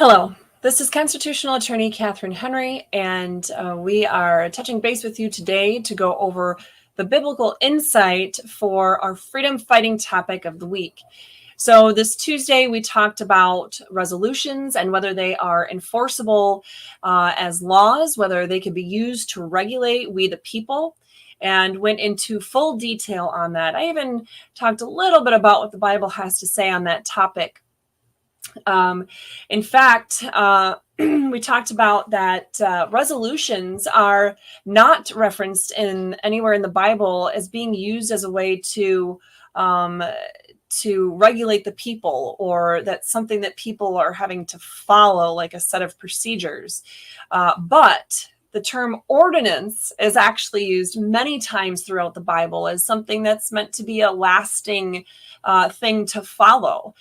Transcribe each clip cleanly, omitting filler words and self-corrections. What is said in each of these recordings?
Hello, this is constitutional attorney Catherine Henry, and we are touching base with you today to go over the biblical insight for our freedom fighting topic of the week. So this Tuesday, we talked about resolutions and whether they are enforceable as laws, whether they could be used to regulate we the people, and went into full detail on that. I even talked a little bit about what the Bible has to say on that topic. In fact, we talked about that resolutions are not referenced in anywhere in the Bible as being used as a way to regulate the people, or that's something that people are having to follow, like a set of procedures. But the term ordinance is actually used many times throughout the Bible as something that's meant to be a lasting thing to follow.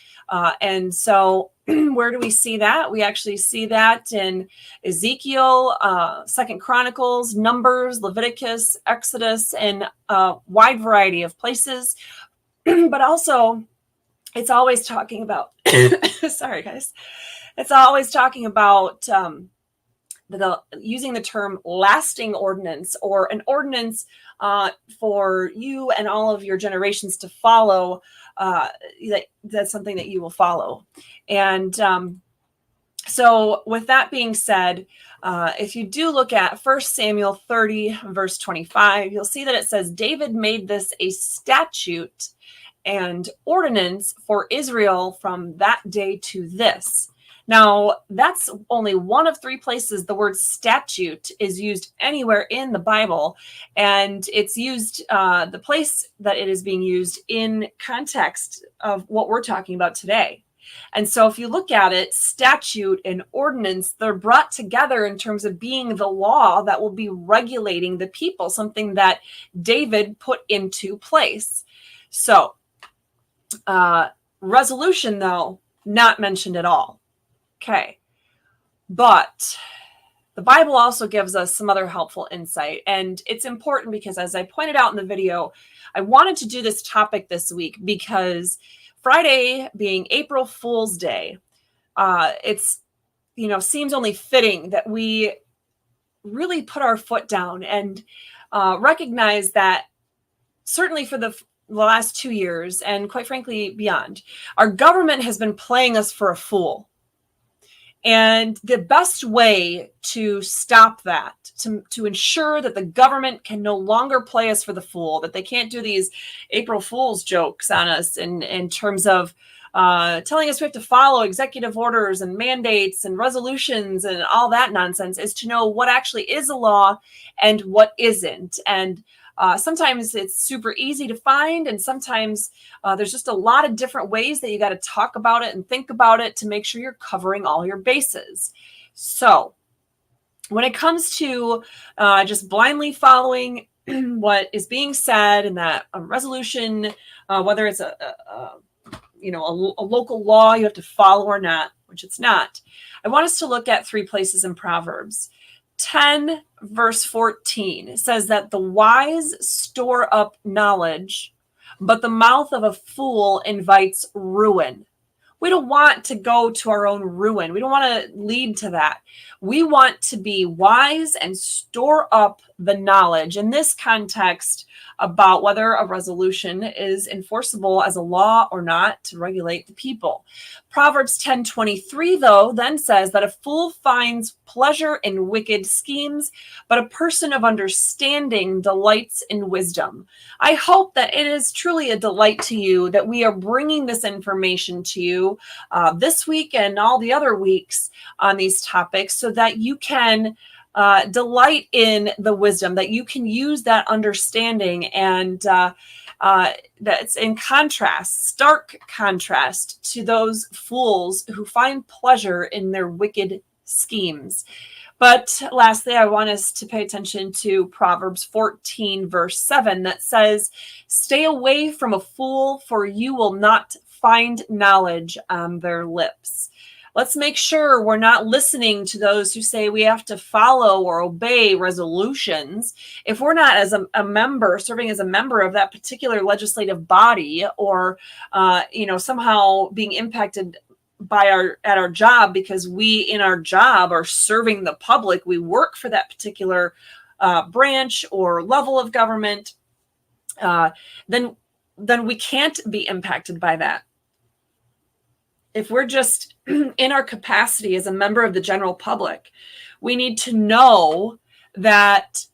And so where do we see that? We actually see that in Ezekiel, 2nd Chronicles, Numbers, Leviticus, Exodus, and a wide variety of places. But also, it's always talking about, sorry guys, it's always talking about using the term lasting ordinance, or an ordinance for you and all of your generations to follow. That's something that you will follow. And so with that being said, if you do look at 1 Samuel 30, verse 25, you'll see that it says, David made this a statute and ordinance for Israel from that day to this. Now, that's only one of 3 places the word statute is used anywhere in the Bible, and it's used, the place that it is being used in context of what we're talking about today. And so if you look at it, statute and ordinance, they're brought together in terms of being the law that will be regulating the people, something that David put into place. So, resolution, though, not mentioned at all. Okay, but the Bible also gives us some other helpful insight, and it's important because, as I pointed out in the video, I wanted to do this topic this week because Friday being April Fool's Day, it's, seems only fitting that we really put our foot down and recognize that certainly for the last 2 years, and quite frankly beyond, our government has been playing us for a fool. And the best way to stop that, to ensure that the government can no longer play us for the fool, that they can't do these April Fool's jokes on us in terms of telling us we have to follow executive orders and mandates and resolutions and all that nonsense, is to know what actually is a law and what isn't. And sometimes it's super easy to find, and sometimes there's just a lot of different ways that you got to talk about it and think about it to make sure you're covering all your bases. So when it comes to just blindly following what is being said in that resolution, whether it's a local law you have to follow or not, which it's not, I want us to look at 3 places in Proverbs. 10 verse 14 says that the wise store up knowledge, but the mouth of a fool invites ruin. We don't want to go to our own ruin. We don't want to lead to that. We want to be wise and store up the knowledge in this context about whether a resolution is enforceable as a law or not to regulate the people. Proverbs 10:23, though, then says that a fool finds pleasure in wicked schemes, but a person of understanding delights in wisdom. I hope that it is truly a delight to you that we are bringing this information to you this week and all the other weeks on these topics, so that you can delight in the wisdom, that you can use that understanding, and that's in contrast, stark contrast to those fools who find pleasure in their wicked schemes. But lastly, I want us to pay attention to Proverbs 14, verse 7, that says, "Stay away from a fool, for you will not find knowledge on their lips." Let's make sure we're not listening to those who say we have to follow or obey resolutions. If we're not as a member, serving as a member of that particular legislative body, or somehow being impacted at our job because we in our job are serving the public, we work for that particular branch or level of government, then we can't be impacted by that. If we're just in our capacity as a member of the general public, we need to know that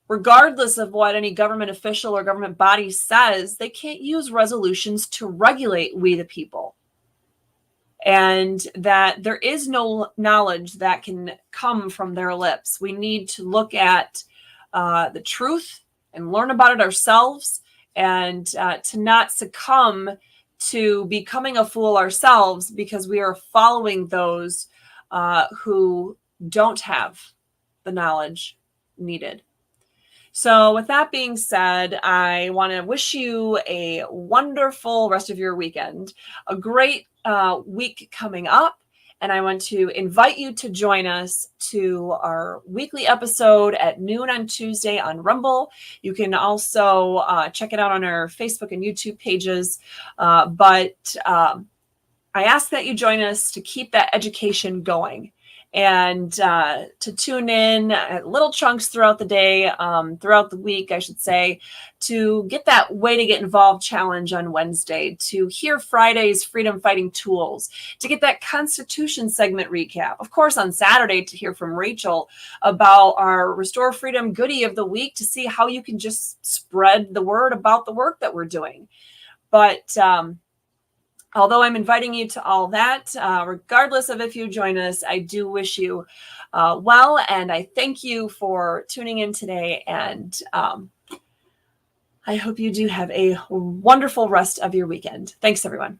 regardless of what any government official or government body says, they can't use resolutions to regulate we the people. And that there is no knowledge that can come from their lips. We need to look at the truth and learn about it ourselves, and to not succumb to becoming a fool ourselves because we are following those who don't have the knowledge needed. So with that being said, I want to wish you a wonderful rest of your weekend, a great week coming up. And I want to invite you to join us to our weekly episode at noon on Tuesday on Rumble. You can also check it out on our Facebook and YouTube pages. But I ask that you join us to keep that education going, and to tune in at little chunks throughout the day, throughout the week, I should say, to get that Way to Get Involved challenge on Wednesday, to hear Friday's Freedom Fighting Tools, to get that Constitution segment recap. Of course, on Saturday, to hear from Rachel about our Restore Freedom goodie of the week, to see how you can just spread the word about the work that we're doing. But although I'm inviting you to all that, regardless of if you join us, I do wish you well, and I thank you for tuning in today, and I hope you do have a wonderful rest of your weekend. Thanks, everyone.